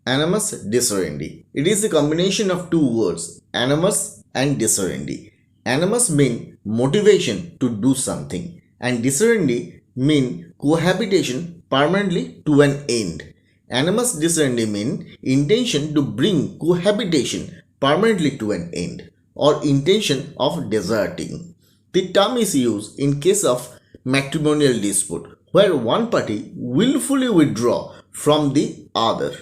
Animus Deserendi. It is a combination of two words, animus and deserendi. Animus mean motivation to do something, and deserendi mean cohabitation permanently to an end. Animus deserendi mean intention to bring cohabitation permanently to an end, or intention of deserting. The term is used in case of matrimonial dispute, where one party willfully withdraw from the other.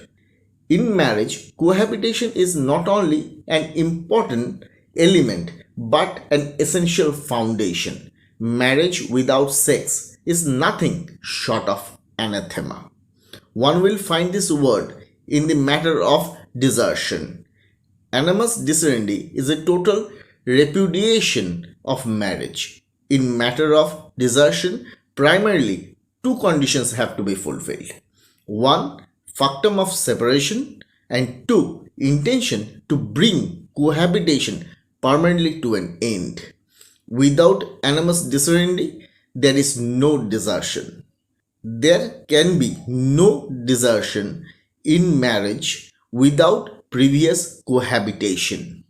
In marriage, cohabitation is not only an important element but an essential foundation. Marriage without sex is nothing short of anathema. One will find this word in the matter of desertion. Animus Deserendi is a total repudiation of marriage. In matter of desertion, primarily two conditions have to be fulfilled. One, factum of separation, and two, intention to bring cohabitation permanently to an end. Without animus deserendi, there is no desertion. There can be no desertion in marriage without previous cohabitation.